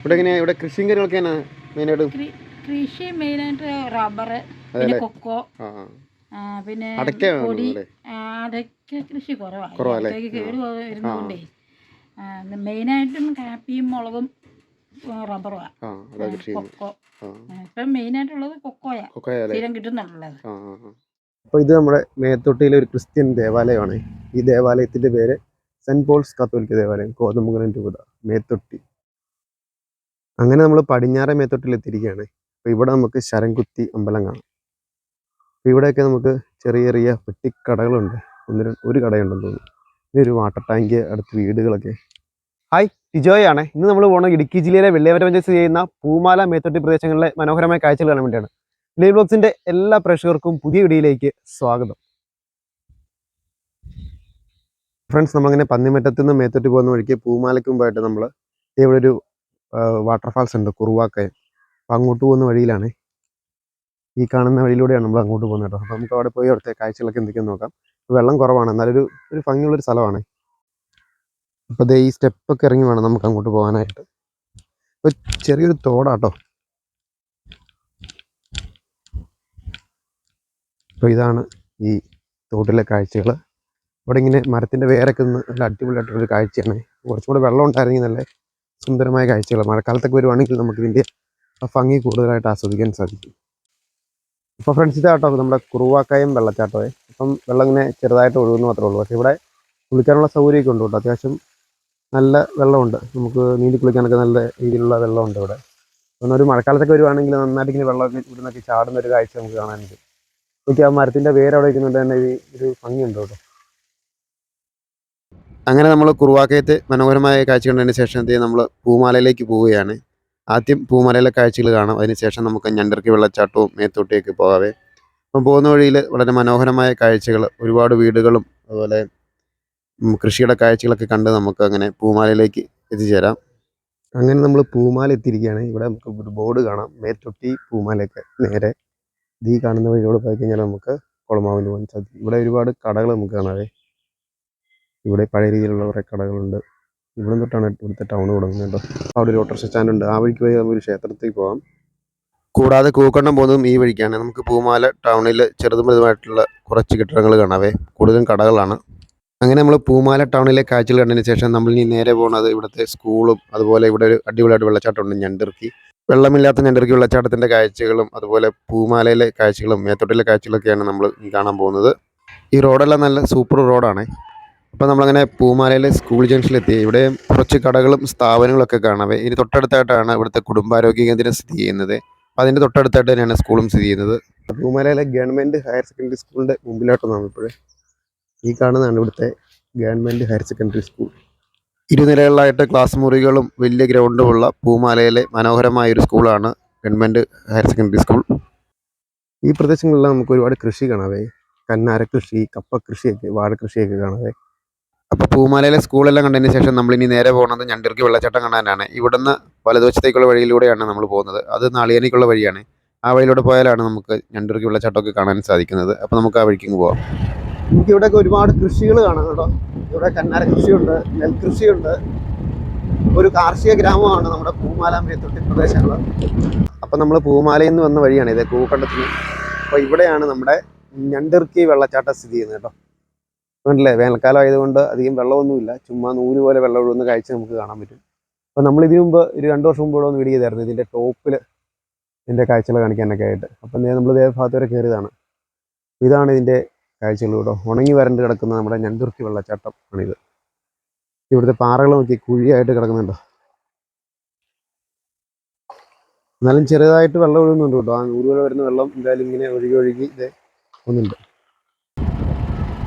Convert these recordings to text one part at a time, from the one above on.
ഇവിടെ എങ്ങനെയാ ഇവിടെ കൃഷിയും കാര്യങ്ങളൊക്കെയാണ് മെയിനായിട്ട്? കൃഷി മെയിനായിട്ട് റബ്ബർ, പിന്നെ കൊക്കോ, പിന്നെ പൊടി. അടയ്ക്ക കൃഷി കുറവാണ്, കേട് വരുന്നതുകൊണ്ടേ. മെയിനായിട്ടും കാപ്പിയും മുളകും റബ്ബറുമാണ്, കൊക്കോ. ഇപ്പം മെയിനായിട്ടുള്ളത് കൊക്കോയാ സ്ഥിരം കിട്ടുന്നുള്ളത്. അപ്പോൾ ഇത് നമ്മുടെ മേത്തൊട്ടിയിലെ ഒരു ക്രിസ്ത്യൻ ദേവാലയമാണ്. ഈ ദേവാലയത്തിൻ്റെ പേര് സെൻറ്റ് പോൾസ് കത്തോലിക്ക ദേവാലയം, കോതമംഗലം രൂപത, മേത്തൊട്ടി. അങ്ങനെ നമ്മൾ പടിഞ്ഞാറേ മേത്തൊട്ടിയിൽ എത്തിയിരിക്കുകയാണ്. അപ്പോൾ ഇവിടെ നമുക്ക് ശരംകുത്തി അമ്പലം കാണാം. അപ്പോൾ ഇവിടെയൊക്കെ നമുക്ക് ചെറിയ ചെറിയ പെട്ടിക്കടകളുണ്ട്. ഒരു കടയുണ്ടെന്ന് തോന്നുന്നു. ഇനി ഒരു വാട്ടർ ടാങ്ക്, അടുത്ത് വീടുകളൊക്കെ. ഹായ്, ടിജോയാണ്. ഇന്ന് നമ്മൾ പോകുന്നത് ഇടുക്കി ജില്ലയിലെ വെള്ളിയാമറ്റം പഞ്ചായത്ത് ചെയ്യുന്ന പൂമാല മേത്തൊട്ടി പ്രദേശങ്ങളിലെ മനോഹരമായ കാഴ്ചകൾ കാണാൻ വേണ്ടിയാണ്. ലൈവ് ബ്ലോഗ്സിൻ്റെ എല്ലാ പ്രേക്ഷകർക്കും പുതിയ വീഡിയോയിലേക്ക് സ്വാഗതം. ഫ്രണ്ട്സ്, നമ്മളിങ്ങനെ പന്നിമറ്റത്ത് നിന്ന് മേത്തൊട്ടി പോകുന്ന വഴിക്ക് പൂമാലയ്ക്ക് മുമ്പായിട്ട് നമ്മൾ ഇവിടെ ഒരു വാട്ടർഫാൾസ് ഉണ്ട്, കുറുവാക്കയം. അപ്പോൾ അങ്ങോട്ട് പോകുന്ന വഴിയിലാണ്, ഈ കാണുന്ന വഴിയിലൂടെയാണ് നമ്മൾ അങ്ങോട്ട് പോകുന്നത് കേട്ടോ. അപ്പോൾ നമുക്ക് അവിടെ പോയി അവിടുത്തെ കാഴ്ചകളൊക്കെ എന്തൊക്കെയാണെന്ന് നോക്കാം. വെള്ളം കുറവാണ്, എന്നാലൊരു ഭംഗിയുള്ളൊരു സ്ഥലമാണ്. അപ്പോൾ ദേ ഈ സ്റ്റെപ്പൊക്കെ ഇറങ്ങി വേണം നമുക്ക് അങ്ങോട്ട് പോകാനായിട്ട്. ഇപ്പോൾ ചെറിയൊരു തോടാട്ടോ. അപ്പോൾ ഇതാണ് ഈ തോട്ടിലെ കാഴ്ചകൾ. ഇവിടെ ഇങ്ങനെ മരത്തിൻ്റെ വേരൊക്കെ നിന്ന് നല്ല അടിപൊളിയായിട്ടൊരു കാഴ്ചയാണ്. കുറച്ചും കൂടെ വെള്ളം ഉണ്ടായിരുന്നെങ്കിൽ നല്ല സുന്ദരമായ കാഴ്ചകൾ. മഴക്കാലത്തൊക്കെ വരുവാണെങ്കിൽ നമുക്ക് ഇതിൻ്റെ ഭംഗി കൂടുതലായിട്ട് ആസ്വദിക്കാൻ സാധിക്കും. ഇപ്പോൾ ഫ്രണ്ട്സ്, ഇതാട്ടോ നമ്മുടെ കുറുവാക്കയം വെള്ളച്ചാട്ടമേ. ഇപ്പം വെള്ളം ഇങ്ങനെ ചെറുതായിട്ട് ഒഴുകുന്നു മാത്രമേ ഉള്ളൂ. പക്ഷേ ഇവിടെ കുളിക്കാനുള്ള സൗകര്യമൊക്കെ ഉണ്ട് കേട്ടോ. അത്യാവശ്യം നല്ല വെള്ളമുണ്ട്, നമുക്ക് നീന്തി കുളിക്കാനൊക്കെ നല്ല രീതിയിലുള്ള വെള്ളമുണ്ട് ഇവിടെ. അപ്പോൾ ഒരു മഴക്കാലത്തൊക്കെ വരുവാണെങ്കിൽ നന്നായിട്ട് ഇങ്ങനെ വെള്ളമൊക്കെ ഇവിടുന്നൊക്കെ ചാടുന്ന ഒരു കാഴ്ച നമുക്ക് കാണാനുണ്ട്. എനിക്ക് ആ മരത്തിൻ്റെ വേര് അവിടെ ഇരിക്കുന്നുണ്ട് തന്നെ ഒരു ഭംഗിയുണ്ട് കേട്ടോ. അങ്ങനെ നമ്മൾ കുറുവാക്കയത്തെ മനോഹരമായ കാഴ്ച കണ്ടതിന് ശേഷം നമ്മൾ പൂമാലയിലേക്ക് പോവുകയാണ്. ആദ്യം പൂമാലയിലെ കാഴ്ചകൾ കാണാം, അതിനുശേഷം നമുക്ക് ഞണ്ടർക്കി വെള്ളച്ചാട്ടവും മേത്തോട്ടിയൊക്കെ പോകാവേ. അപ്പം പോകുന്ന വഴിയിൽ വളരെ മനോഹരമായ കാഴ്ചകൾ, ഒരുപാട് വീടുകളും അതുപോലെ കൃഷിയുടെ കാഴ്ചകളൊക്കെ കണ്ട് നമുക്ക് അങ്ങനെ പൂമാലയിലേക്ക് എത്തിച്ചേരാം. അങ്ങനെ നമ്മൾ പൂമാല എത്തിയിരിക്കുകയാണ്. ഇവിടെ നമുക്ക് ഒരു ബോർഡ് കാണാം, മേത്തൊട്ടി പൂമാലയൊക്കെ. നേരെ ഈ കാണുന്ന വഴിയോട് പോയി കഴിഞ്ഞാൽ നമുക്ക് കുളമാവിന് പോകാൻ സാധിക്കും. ഇവിടെ ഒരുപാട് കടകൾ നമുക്ക് കാണാവേ. ഇവിടെ പഴയ രീതിയിലുള്ള കുറേ കടകളുണ്ട്. ഇവിടെ തൊട്ടാണ് ഇവിടുത്തെ ടൗൺ തുടങ്ങുന്നത് കേട്ടോ. അവിടെ ഒരു ഓട്ടോറിക്ഷ സ്റ്റാൻഡ് ഉണ്ട്, ആ വഴിക്ക് പോയി നമുക്കൊരു ക്ഷേത്രത്തിൽ പോകാം. കൂടാതെ കൂക്കണ്ടം പോകുന്നതും ഈ വഴിക്കാണ്. നമുക്ക് പൂമാല ടൗണിൽ ചെറുതും വലുതുമായിട്ടുള്ള കുറച്ച് കെട്ടിടങ്ങൾ കാണാവേ, കൂടുതലും കടകളാണ്. അങ്ങനെ നമ്മൾ പൂമാല ടൗണിലെ കാഴ്ചകൾ കണ്ടതിന് ശേഷം നമ്മൾ ഇനി നേരെ പോകുന്നത് ഇവിടുത്തെ സ്കൂളും അതുപോലെ ഇവിടെ ഒരു അടിപൊളിയായിട്ട് വെള്ളച്ചാട്ടമുണ്ട്, ഞണ്ടർക്കി. വെള്ളമില്ലാത്ത ഞണ്ടർക്കി വെള്ളച്ചാട്ടത്തിൻ്റെ കാഴ്ചകളും അതുപോലെ പൂമാലയിലെ കാഴ്ചകളും മേത്തോട്ടിലെ കാഴ്ചകളൊക്കെയാണ് നമ്മൾ കാണാൻ പോകുന്നത്. ഈ റോഡെല്ലാം നല്ല സൂപ്പർ റോഡാണ്. അപ്പോൾ നമ്മളങ്ങനെ പൂമാലയിലെ സ്കൂൾ ജംഗ്ഷനിലെത്തി. ഇവിടെ കുറച്ച് കടകളും സ്ഥാപനങ്ങളൊക്കെ കാണാവേ. ഇനി തൊട്ടടുത്തായിട്ടാണ് ഇവിടുത്തെ കുടുംബാരോഗ്യ കേന്ദ്രം സ്ഥിതി ചെയ്യുന്നത്. അപ്പോൾ അതിൻ്റെ തൊട്ടടുത്തായിട്ട് തന്നെയാണ് സ്കൂളും സ്ഥിതി ചെയ്യുന്നത്. പൂമാലയിലെ ഗവൺമെൻറ് ഹയർ സെക്കൻഡറി സ്കൂളിൻ്റെ മുമ്പിലോട്ടാണ് ഇപ്പോഴേ. ഈ കാണുന്നതാണ് ഇവിടുത്തെ ഗവൺമെൻറ് ഹയർ സെക്കൻഡറി സ്കൂൾ. ഇരുനിലകളിലായിട്ട് ക്ലാസ് മുറികളും വലിയ ഗ്രൗണ്ടുമുള്ള പൂമാലയിലെ മനോഹരമായൊരു സ്കൂളാണ് ഗവൺമെൻറ് ഹയർ സെക്കൻഡറി സ്കൂൾ. ഈ പ്രദേശങ്ങളിലെല്ലാം നമുക്ക് ഒരുപാട് കൃഷി കാണാവേ. കന്നാര കൃഷി, കപ്പ കൃഷിയൊക്കെ, വാഴ കൃഷിയൊക്കെ കാണാവേ. അപ്പോൾ പൂമാലയിലെ സ്കൂളെല്ലാം കണ്ടതിന് ശേഷം നമ്മളിനി നേരെ പോകുന്നത് ഞണ്ടർക്കി വെള്ളച്ചാട്ടം കാണാനാണ്. ഇവിടുന്ന് വലതുവശത്തേക്കുള്ള വഴിയിലൂടെയാണ് നമ്മൾ പോകുന്നത്. അത് നാളികേനിക്കുള്ള വഴിയാണ്. ആ വഴിയിലൂടെ പോയാലാണ് നമുക്ക് ഞണ്ടർക്കി വെള്ളച്ചാട്ടമൊക്കെ കാണാൻ സാധിക്കുന്നത്. അപ്പോൾ നമുക്ക് ആ വഴിക്ക് പോകാം. നമുക്ക് ഇവിടെയൊക്കെ ഒരുപാട് കൃഷികൾ കാണാം കേട്ടോ. ഇവിടെ കന്നാര കൃഷിയുണ്ട്, നെൽകൃഷിയുണ്ട്. ഒരു കാർഷിക ഗ്രാമമാണ് നമ്മുടെ പൂമാല മേത്തൊട്ടി പ്രദേശങ്ങൾ. അപ്പം നമ്മൾ പൂമാലയിൽ നിന്ന് വന്ന വഴിയാണ് ഇത്, കൂക്കണ്ടത്തിന്. അപ്പോൾ ഇവിടെയാണ് നമ്മുടെ ഞണ്ടർക്കി വെള്ളച്ചാട്ടം സ്ഥിതി ചെയ്യുന്നത് കേട്ടോ. അതുകൊണ്ടല്ലേ, വേനൽക്കാലം ആയതുകൊണ്ട് അധികം വെള്ളമൊന്നുമില്ല, ചുമ്മാ നൂല് പോലെ വെള്ളം ഒഴുകുന്ന കാഴ്ച നമുക്ക് കാണാൻ പറ്റും. അപ്പോൾ നമ്മൾ ഇതിനു മുമ്പ് ഒരു 2 വർഷം മുമ്പ് ഇവിടെ ഒന്ന് വീഡിയോ ചെയ്തായിരുന്നു ഇതിൻ്റെ ടോപ്പിൽ ഇതിൻ്റെ കാഴ്ചകൾ കാണിക്കാനൊക്കെ ആയിട്ട്. അപ്പം നമ്മൾ ഇതേ ഭാഗത്ത് വരെ കയറിയതാണ്. ഇതാണ് ഇതിൻ്റെ കാഴ്ചകൾ കേട്ടോ. ഉണങ്ങി വരണ്ട് കിടക്കുന്ന നമ്മുടെ ഞണ്ടർക്കി വെള്ളച്ചാട്ടം ആണിത്. ഇവിടുത്തെ പാറകൾ നോക്കി കുഴിയായിട്ട് കിടക്കുന്നുണ്ടോ. എന്നാലും ചെറുതായിട്ട് വെള്ളം ഒഴുകുന്നുണ്ട് കേട്ടോ. ആ നൂല് പോലെ വരുന്ന വെള്ളം എന്തായാലും ഇങ്ങനെ ഒഴുകി ഇത് ഒന്നുണ്ട്.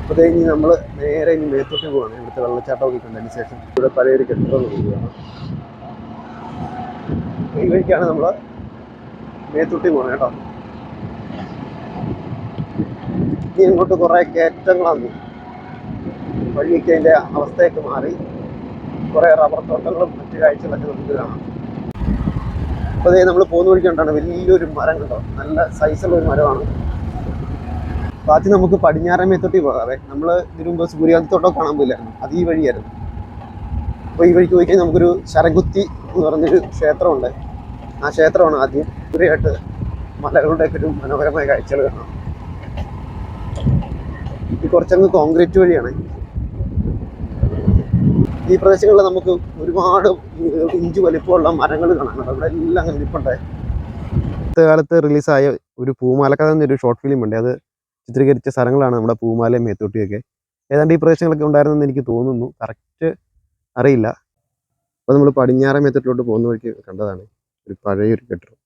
അപ്പോൾ ഇനി നമ്മൾ നേരെ ഇനി മേത്തോട്ട് പോവാണ്. ഇവിടുത്തെ വെള്ളച്ചാട്ടമൊക്കെ കണ്ടതിന് ശേഷം ഇവിടെ പഴയൊരു കെട്ടിടം നോക്കുകയാണ്. ഈ വഴിക്കാണ് നമ്മൾ മേത്തോട്ടി പോകുന്നത് കേട്ടോ. ഇനി ഇങ്ങോട്ട് കുറേ കയറ്റങ്ങളാണ്. വഴിയൊക്കെ അതിൻ്റെ അവസ്ഥയൊക്കെ മാറി, കുറേ റബ്ബർ തോട്ടങ്ങളും മറ്റു കാഴ്ചകളൊക്കെ നമുക്ക് കാണാം. അപ്പോൾ അതേ നമ്മൾ പോകുന്ന വഴിക്ക് കണ്ടാണ് വലിയൊരു മരം കേട്ടോ, നല്ല സൈസുള്ള ഒരു മരമാണ്. ബാക്കി നമുക്ക് പടിഞ്ഞാറേ മേത്തോട്ടി പോകാവേ. നമ്മൾ ഇതിനു മുമ്പ് സൂര്യകാന്തി തോട്ടം കാണാൻ പോയില്ലായിരുന്നു, അത് ഈ വഴിയായിരുന്നു. അപ്പോൾ ഈ വഴിക്ക് പോയി കഴിഞ്ഞാൽ നമുക്കൊരു ശരംകുത്തി എന്ന് പറഞ്ഞൊരു ക്ഷേത്രമുണ്ട്. ആ ക്ഷേത്രമാണ് ആദ്യം. ഇവിടെയായിട്ട് മലകളുടെയൊക്കെ ഒരു മനോഹരമായ കാഴ്ചകൾ കാണാം. ഈ കുറച്ചങ്ങ് കോൺക്രീറ്റ് വഴിയാണ്. ഈ പ്രദേശങ്ങളിൽ നമുക്ക് ഒരുപാട് ഇഞ്ച് വലിപ്പമുള്ള മരങ്ങൾ കാണാം. അവിടെ എല്ലാം അങ്ങനെ നിൽപ്പുണ്ടായി. അടുത്ത കാലത്ത് റിലീസായ ഒരു പൂമാലക്കഥ എന്നൊരു ഷോർട്ട് ഫിലിം ഉണ്ട്. അത് ചിത്രീകരിച്ച സ്ഥലങ്ങളാണ് നമ്മുടെ പൂമാലയും മേത്തോട്ടിയൊക്കെ. ഏതാണ്ട് ഈ പ്രദേശങ്ങളൊക്കെ ഉണ്ടായിരുന്നെന്ന് എനിക്ക് തോന്നുന്നു. കറക്റ്റ് അറിയില്ല. അപ്പോൾ നമ്മൾ പടിഞ്ഞാറേ മേത്തോട്ടിലോട്ട് പോകുന്ന വഴിക്ക് കണ്ടതാണ് ഒരു പഴയൊരു കെട്ടിടം.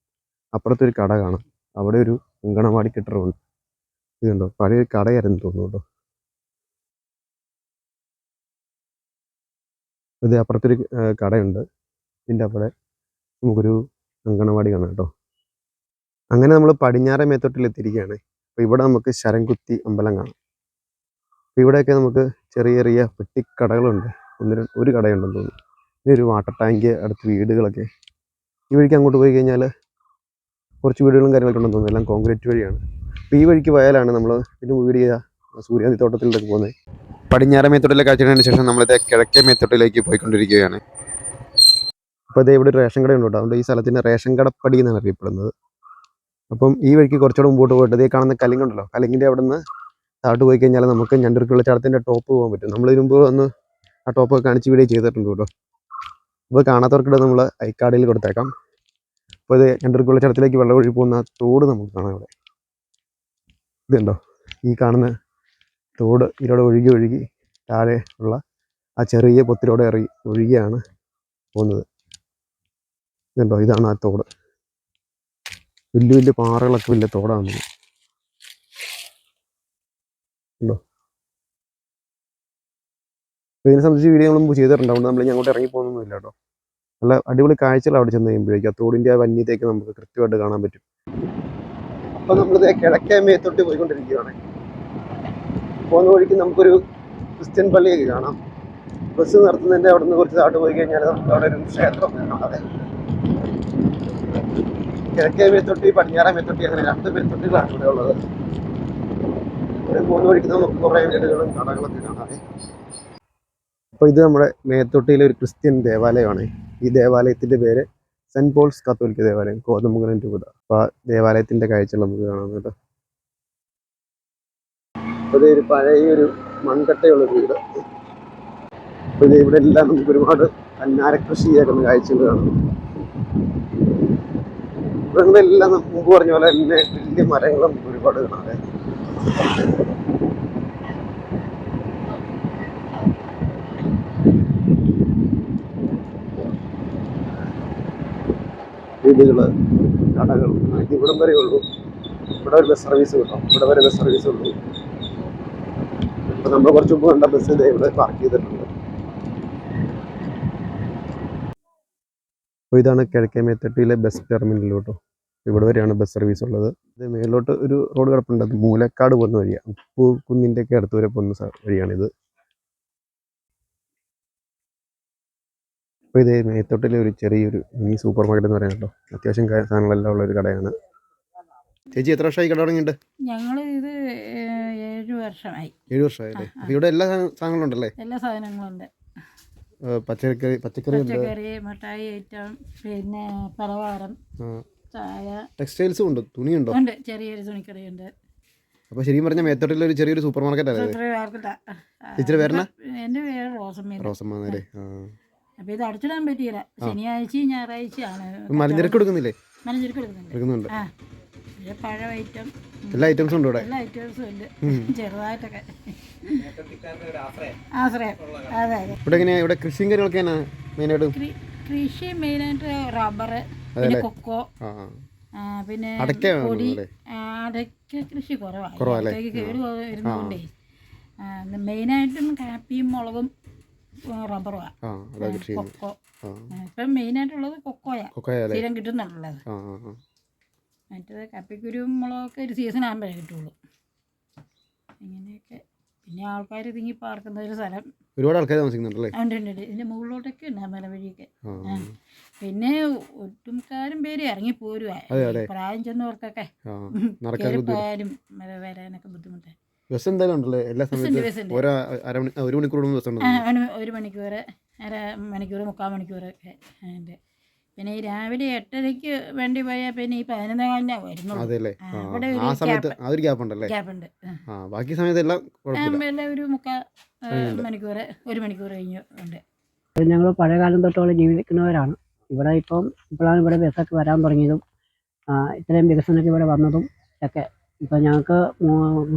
അപ്പുറത്തൊരു കട കാണാം. അവിടെ ഒരു അങ്കണവാടി കെട്ടിടമുണ്ട്. ഇതുണ്ടോ, പഴയൊരു കടയായിരുന്നു തോന്നുന്നു കേട്ടോ. ഇത് അപ്പുറത്തൊരു കടയുണ്ട്. ഇതിൻ്റെ അവിടെ നമുക്കൊരു അങ്കണവാടി കാണാം കേട്ടോ. അങ്ങനെ നമ്മൾ പടിഞ്ഞാറേ മേത്തോട്ടിൽ എത്തിയിരിക്കുകയാണ്. അപ്പോൾ ഇവിടെ നമുക്ക് ശരംകുത്തി അമ്പലം കാണാം. അപ്പോൾ ഇവിടെയൊക്കെ നമുക്ക് ചെറിയ ചെറിയ പെട്ടിക്കടകളുണ്ട്. ഒരു കടയുണ്ടെന്ന് തോന്നുന്നു. ഇനി ഒരു വാട്ടർ ടാങ്ക്, അടുത്ത് വീടുകളൊക്കെ. ഈ വഴിക്ക് അങ്ങോട്ട് പോയി കഴിഞ്ഞാൽ കുറച്ച് വീടുകളും കാര്യങ്ങളൊക്കെ ഉണ്ടെന്ന് തോന്നുന്നു. എല്ലാം കോൺക്രീറ്റ് വഴിയാണ്. അപ്പോൾ ഈ വഴിക്ക് പോയാലാണ് നമ്മൾ ഇതിന് വീട് ചെയ്ത സൂര്യാന്തി തോട്ടത്തിലേക്ക് പോകുന്നത്. പടിഞ്ഞാറേ മേത്തോട്ടിലെ കാഴ്ചകൾക്ക് ശേഷം നമ്മളിത് കിഴക്കേ മേത്തോട്ടിലേക്ക് പോയിക്കൊണ്ടിരിക്കുകയാണ്. അപ്പോൾ ഇത് ഇവിടെ ഒരു റേഷൻ കടയുണ്ട് കേട്ടോ. അതുകൊണ്ട് ഈ സ്ഥലത്തിൻ്റെ റേഷൻ കടപ്പടി എന്നാണ് അറിയപ്പെടുന്നത്. അപ്പം ഈ വഴിക്ക് കുറച്ചുകൂടെ മുമ്പോട്ട് പോയിട്ട് ഇതേ കാണുന്ന കലിങ്ങുണ്ടല്ലോ, കലിങ്ങിൻ്റെ അവിടെ നിന്ന് താഴോട്ട് പോയി കഴിഞ്ഞാൽ നമുക്ക് ഞണ്ടൂർക്ക് വെള്ളച്ചാട്ടത്തിൻ്റെ ടോപ്പ് പോകാൻ പറ്റും. നമ്മൾ ഇതിന് മുമ്പ് വന്ന് ആ ടോപ്പൊക്കെ കാണിച്ച് വീഡിയോ ചെയ്തിട്ടുണ്ട് കേട്ടോ. അപ്പോൾ കാണാത്തവർക്കിടെ നമ്മൾ ഐക്കാർഡിൽ കൊടുത്തേക്കാം. അപ്പോൾ ഇത് ഞണ്ടൂർക്ക് വെള്ളച്ചാട്ടത്തിലേക്ക് വെള്ളം ഒഴുകി പോകുന്ന തോട് നമുക്ക് കാണാം ഇവിടെ. ഇതുണ്ടോ, ഈ കാണുന്ന തോട് ഇതിലൂടെ ഒഴുകി താഴെ ഉള്ള ആ ചെറിയ പൊത്തിലൂടെ ഒഴുകിയാണ് പോകുന്നത്. ഇതുണ്ടോ, ഇതാണ് ആ തോട്. വലിയ വലിയ പാറകളൊക്കെ വലിയ തോടാണ്. ഉണ്ടോ, ഇതിനെ സംബന്ധിച്ച് വീഡിയോ നമ്മൾ ചെയ്തിട്ടുണ്ട്. അതുകൊണ്ട് നമ്മൾ അങ്ങോട്ട് ഇറങ്ങി പോകുന്നൊന്നുമില്ല കേട്ടോ. നല്ല അടിപൊളി കാഴ്ചകൾ അവിടെ ചെന്ന് കഴിയുമ്പോഴേക്കും ആ തോടിൻ്റെ ആ വന്യതയൊക്കെ നമുക്ക് കൃത്യമായിട്ട് കാണാൻ പറ്റും. അപ്പോൾ നമ്മളിത് കിഴക്കേ മേത്തോട്ട് പോയിക്കൊണ്ടിരിക്കുകയാണ്. പോകുന്ന വഴിക്ക് നമുക്കൊരു ക്രിസ്ത്യൻ പള്ളിയൊക്കെ കാണാം. ബസ് നിർത്തുന്നതിൻ്റെ അവിടെ നിന്ന് കുറച്ച് താഴോട്ട് പോയി കഴിഞ്ഞാൽ നമുക്ക് അവിടെ ഒരു ക്ഷേത്രം കാണാതെ. കിഴക്കേ മേത്തൊട്ടി, പടിഞ്ഞാറേ മേത്തൊട്ടി, അങ്ങനെ 2 മേത്തൊട്ടികളാണ് ഇവിടെ ഉള്ളത്. ഇവിടെ പോകുന്ന വഴിക്ക് നമുക്ക് കുറേ വീടുകളും കടകളൊക്കെ കാണാതെ. അപ്പോൾ ഇത് നമ്മുടെ മേത്തൊട്ടിയിലെ ഒരു ക്രിസ്ത്യൻ ദേവാലയമാണ്. ഈ ദേവാലയത്തിൻ്റെ പേര് സെൻറ്റ് പോൾസ് കത്തോലിക്ക ദേവാലയം, കോതമംഗലം രൂപത. അപ്പോൾ ആ ദേവാലയത്തിൻ്റെ കാഴ്ചകൾ നമുക്ക് കാണാം കേട്ടോ. അപ്പോൾ ഇതൊരു പഴയൊരു മൺകട്ടയുള്ളൊരു വീട്. അപ്പോൾ ഇത് ഇവിടെ എല്ലാം നമുക്ക് ഒരുപാട് അന്നാര കൃഷി ചെയ്യുന്ന കാഴ്ചകൾ കാണാം. ഇവിടെല്ലാം മുമ്പ് പറഞ്ഞ പോലെ തന്നെ വലിയ മരങ്ങളും ഒരുപാട് കാണാതെ. വീടുകള്, കടകൾ, ഇവിടം വരെ ഉള്ളൂ. ഇവിടെ ഒരു ബസ് സർവീസ് കിട്ടും. ഇവിടെ വരെ ബസ് സർവീസ് ഉള്ളൂ. ഇപ്പം നമ്മൾ കുറച്ച് മുമ്പ് കണ്ട ബസ് ഇവിടെ പാർക്ക് ചെയ്തിട്ടുണ്ട്. അപ്പോൾ ഇതാണ് കിഴക്കേ മേത്തൊട്ടിയിലെ ബസ് ടെർമിനൽ കേട്ടോ. ഇവിടെ വരെയാണ് ബസ് സർവീസ് ഉള്ളത്. ഇത് മേലോട്ട് ഒരു റോഡ് കിടപ്പുണ്ട്. അത് മൂലക്കാട് പോകുന്ന വഴിയാണ്. ഉപ്പു കുന്നിൻ്റെ ഒക്കെ അടുത്ത് വരെ പോകുന്ന വഴിയാണിത്. അപ്പോൾ ഇത് മേത്തോട്ടിലെ ഒരു ചെറിയൊരു മിനി സൂപ്പർ മാർക്കറ്റ് എന്ന് പറയാം കേട്ടോ. അത്യാവശ്യം സാധനങ്ങളെല്ലാം ഉള്ളൊരു കടയാണ്. ചേച്ചി എത്ര വർഷമായി കട തുടങ്ങിയിട്ട്? ഞങ്ങൾ ഇത് 7 വർഷമായി. 7 വർഷമായില്ലേ? അപ്പോൾ ഇവിടെ എല്ലാ സാധനങ്ങളും ഉണ്ടല്ലേ? എല്ലാ സാധനങ്ങളുണ്ട്. പച്ചക്കറി, മിഠായി ഐറ്റം, പിന്നെ പലഹാരം, ചായ, ടെക്സ്റ്റൈൽസും ഉണ്ട്. തുണിയുണ്ടോ? ഉണ്ട്, ചെറിയൊരു തുണിക്കടയുണ്ട്. അപ്പോൾ ശരിക്കും പറഞ്ഞാൽ മേത്തോട്ടിലെ ഒരു ചെറിയൊരു സൂപ്പർ മാർക്കറ്റ് അല്ലേ? ചേച്ചിയുടെ പേരെന്നാ? എൻ്റെ പേര് റോസമ്മ. റോസമ്മ അല്ലേ? അപ്പോൾ ഇത് അടച്ചിടാൻ പറ്റിയില്ല. ശനിയാഴ്ചയും ഞായറാഴ്ചയാണ്. മലഞ്ചരക്ക് കൊടുക്കുന്നില്ലേ? മലഞ്ചരക്ക് എടുക്കുന്നുണ്ട്. ആ, പഴം ഐറ്റം, എല്ലാ ഐറ്റംസും ഉണ്ട് ഇവിടെ. എല്ലാ ഐറ്റംസും ഉണ്ട്, ചെറുതായിട്ടൊക്കെ. ആശ്രയം. അതെ അതെ. ഇവിടെ എങ്ങനെയാ, ഇവിടെ കൃഷിയും കാര്യങ്ങളൊക്കെ മെയിനായിട്ട്? കൃഷി മെയിനായിട്ട് റബ്ബർ, പിന്നെ കൊക്കോ, പിന്നെ പൊടി. അടയ്ക്ക കൃഷി കുറവാണ്. കേട് വരുന്നതുകൊണ്ടേ മെയിനായിട്ടും കാപ്പിയും മുളകും റബ്ബറുമാണ്, കൊക്കോ. ഇപ്പം മെയിനായിട്ടുള്ളത് കൊക്കോയാണ് സ്ഥിരം കിട്ടുന്നുള്ളത്. മറ്റേത് കപ്പിക്കുരും മുളകൊക്കെ ഒരു സീസൺ ആകുമ്പോഴേ കിട്ടുള്ളൂ. ഇങ്ങനെയൊക്കെ. പിന്നെ ആൾക്കാർ തിങ്ങി പാർക്കുന്ന ഒരു സ്ഥലം. ഒരുപാട് ആൾക്കാർ താമസിക്കുന്നുണ്ടല്ലേ? ഉണ്ട്. ഇതിൻ്റെ മുകളിലോട്ടൊക്കെ ഉണ്ട് മല വഴിയൊക്കെ. പിന്നെ ഒട്ടുമുക്കാലും പേര് ഇറങ്ങി പോരുക. പ്രായം ചെന്നവർക്കൊക്കെ പോയാലും വരാനൊക്കെ ബുദ്ധിമുട്ടാണ്. ബസ് എന്തായാലും ഉണ്ടല്ലേ? എല്ലാ സമയത്തും 1 മണിക്കൂർ ഒരു മണിക്കൂർ അര മണിക്കൂർ 3/4 മണിക്കൂറൊക്കെ ഉണ്ട്. പിന്നെ ഈ രാവിലെ 8:30-ക്ക് വണ്ടി പോയാൽ പിന്നെ ഈ 11:15 വരുന്നുള്ളൂ. അതെല്ലേ അവിടെ ആ സമയത്ത് അതൊരു ഗ്യാപ്പ് ഉണ്ടല്ലേ. ഗ്യാപ്പുണ്ട്. ബാക്കി സമയത്തെല്ലാം കുഴപ്പമില്ല. പിന്നെ ഒരു 3/4 മണിക്കൂർ 1 മണിക്കൂർ കഴിഞ്ഞ് ഉണ്ട്. ഞങ്ങൾ പഴയകാലം തൊട്ടോളം ജീവിക്കുന്നവരാണ്. ഇവിടെ ഇപ്പോഴാണ് ഇവിടെ ബസ്സൊക്കെ വരാൻ തുടങ്ങിയതും ഇത്രയും വികസനമൊക്കെ ഇവിടെ വന്നതും ഒക്കെ. ഇപ്പം ഞങ്ങൾക്ക്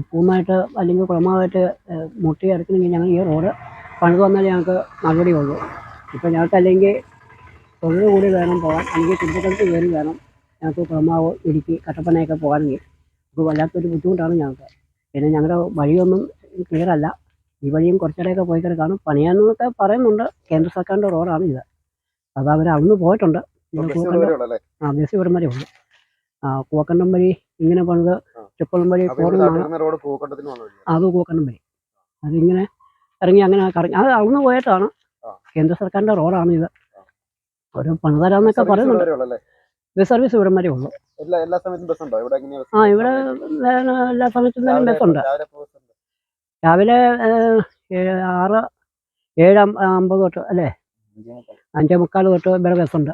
പൂർണ്ണമായിട്ട് അല്ലെങ്കിൽ കുളമായിട്ട് മുട്ടി എടുക്കണമെങ്കിൽ ഞങ്ങൾ ഈ റോഡ് പണിത് വന്നാലേ ഞങ്ങൾക്ക് നടപടിയുള്ളൂ. ഇപ്പം ഞങ്ങൾക്ക് അല്ലെങ്കിൽ തൊഴിൽ കൂടി വേണം പോകാൻ, അല്ലെങ്കിൽ തിരുവനന്തപുരത്ത് കയറി വേണം ഞങ്ങൾക്ക് കുളമാവ് ഇടുക്കി കട്ടപ്പനയൊക്കെ പോകാനെങ്കിൽ. അപ്പോൾ വല്ലാത്തൊരു ബുദ്ധിമുട്ടാണ് ഞങ്ങൾക്ക്. പിന്നെ ഞങ്ങളുടെ വഴിയൊന്നും ക്ലിയർ അല്ല. ഈ വഴിയും കുറച്ചിടെയൊക്കെ പോയി കിടക്കാണ്. പണിയാന്നൊക്കെ പറയുന്നുണ്ട്. കേന്ദ്ര സർക്കാരിൻ്റെ റോഡാണ് ഇത്. അത് അവർ അന്ന് പോയിട്ടുണ്ട്. ബസ് ഇവിടം വരെ ഉള്ളു. കൂവക്കണ്ടം വഴി ഇങ്ങനെ പണിത് ചുപ്പളം വഴി അത് കൂവക്കണ്ടം വഴി അതിങ്ങനെ ഇറങ്ങി അങ്ങനെ കറങ്ങി അത് അവിടുന്ന് പോയിട്ടാണ്. കേന്ദ്ര സർക്കാരിൻ്റെ റോഡാണ് ഇത്. ഒരു പണിതരാന്നൊക്കെ പറയുന്നുണ്ട്. ബസ് സർവീസ് ഇവിടം വരെ ഉള്ളു. ഇവിടെ എല്ലാ സമയത്തും തന്നെ ബസ്സുണ്ട്. രാവിലെ 7:50 തൊട്ട് അല്ലേ 5:45 തൊട്ട് ഇവിടെ ബസ്സുണ്ട്.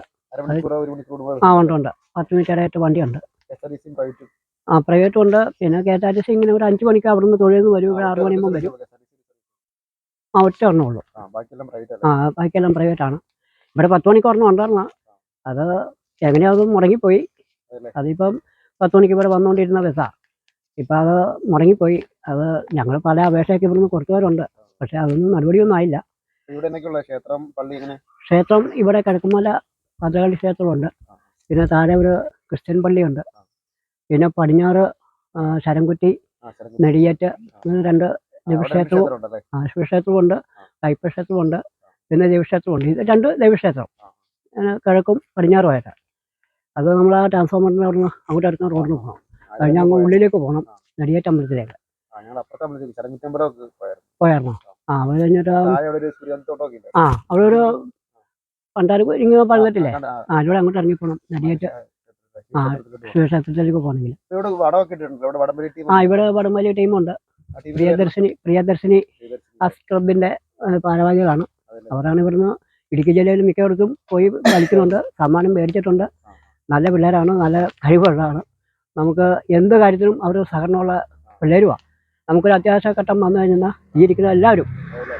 ഉണ്ട് 10 മിനിറ്റ് ഇടയായിട്ട് വണ്ടിയുണ്ട്. പ്രൈവറ്റും ഉണ്ട്. പിന്നെ KSRTC ഇങ്ങനെ ഒരു 5 മണിക്ക് അവിടെ നിന്ന് തൊഴിൽ നിന്ന് വരും. ഇവിടെ 6 മണിയാകുമ്പോൾ വരും. ഒറ്റ ഒരെണ്ണം ഉള്ളൂ. ബാക്കിയെല്ലാം പ്രൈവറ്റാണ്. ഇവിടെ 10 മണിക്ക് ഒരെണ്ണം ഉണ്ടായിരുന്ന അത് എങ്ങനെയാത് മുടങ്ങിപ്പോയി. അതിപ്പം 10 മണിക്ക് ഇവിടെ വന്നുകൊണ്ടിരുന്ന ബസ്സാണ്. ഇപ്പം അത് മുടങ്ങിപ്പോയി. അത് ഞങ്ങൾ പല അപേക്ഷയൊക്കെ ഇവിടുന്ന് കൊടുത്തവരുണ്ട്. പക്ഷെ അതൊന്നും നടപടിയൊന്നും ആയില്ല. ക്ഷേത്രം ഇവിടെ കിഴക്കുമല ഭദ്രകാളി ക്ഷേത്രമുണ്ട്. പിന്നെ താഴെ ഒരു ക്രിസ്ത്യൻ പള്ളിയുണ്ട്. പിന്നെ പടിഞ്ഞാറ് ശരംകുറ്റി നെടിയേറ്റ് അങ്ങനെ 2 ദൈവക്ഷേത്രവും ശിവക്ഷേത്രമുണ്ട്. അയ്യപ്പക്ഷേത്രമുണ്ട്. പിന്നെ ദൈവക്ഷേത്രമുണ്ട്. ഇത് 2 ദൈവക്ഷേത്രം കിഴക്കും പടിഞ്ഞാറുമായിട്ട്. അത് നമ്മൾ ആ ട്രാൻസ്ഫോമറിൻ്റെ അവിടുന്ന് അങ്ങോട്ട് അടുത്ത റോഡിന് പോകണം. കഴിഞ്ഞ അങ്ങ് ഉള്ളിലേക്ക് പോകണം. നെടിയേറ്റ് അമ്പലത്തിലേക്ക് പോയായിരുന്നോ? അത് കഴിഞ്ഞിട്ട് അവിടെ ഒരു പണ്ടാര് ഇങ്ങനെ പറഞ്ഞിട്ടില്ലേ, ഇവിടെ അങ്ങോട്ട് ഇറങ്ങിപ്പോണം. നെടിയേറ്റ് ശിവക്ഷേത്രത്തിലേക്ക് പോകണമെങ്കിൽ ഇവിടെ വടംവലി ടീമുണ്ട്. പ്രിയദർശിനി ക്ലബിന്റെ ഭാരവാഹികളാണ്. അവരാണ് ഇവിടുന്ന് ഇടുക്കി ജില്ലയിൽ മിക്കയിടത്തും പോയി കളിക്കുന്നുണ്ട്. സമ്മാനം മേടിച്ചിട്ടുണ്ട്. നല്ല പിള്ളേരാണ്. നല്ല കഴിവുള്ളതാണ്. നമുക്ക് എന്ത് കാര്യത്തിനും അവർ സഹകരണമുള്ള പിള്ളേരുമാണ്. നമുക്കൊരു അത്യാവശ്യ ഘട്ടം വന്നു കഴിഞ്ഞാൽ ഈ ഇരിക്കുന്ന എല്ലാവരും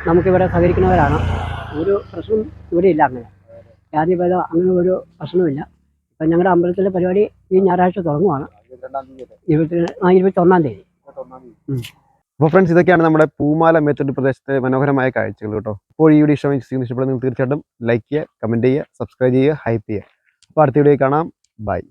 നമുക്കിവിടെ സഹകരിക്കുന്നവരാണ്. ഒരു പ്രശ്നം ഇവിടെ ഇല്ല. അങ്ങനെ ജാതിഭേദം അങ്ങനെ ഒരു പ്രശ്നമില്ല. ഇപ്പം ഞങ്ങളുടെ അമ്പലത്തിലെ പരിപാടി ഈ ഞായറാഴ്ച തുടങ്ങുവാണ്. 21-ാം തീയതി. അപ്പോൾ ഫ്രണ്ട്സ്, ഇതൊക്കെയാണ് നമ്മുടെ പൂമാല മേത്തോട്ട് പ്രദേശത്തെ മനോഹരമായ കാഴ്ചകൾ കേട്ടോ. അപ്പോൾ ഈ വീഡിയോ ഇഷ്ടപ്പെടുന്ന തീർച്ചയായിട്ടും ലൈക്ക് ചെയ്യുക, കമൻറ്റ് ചെയ്യുക, സബ്സ്ക്രൈബ് ചെയ്യുക, ഹൈപ്പ് ചെയ്യുക. അപ്പോൾ അടുത്ത വീഡിയോ കാണാം. ബൈ.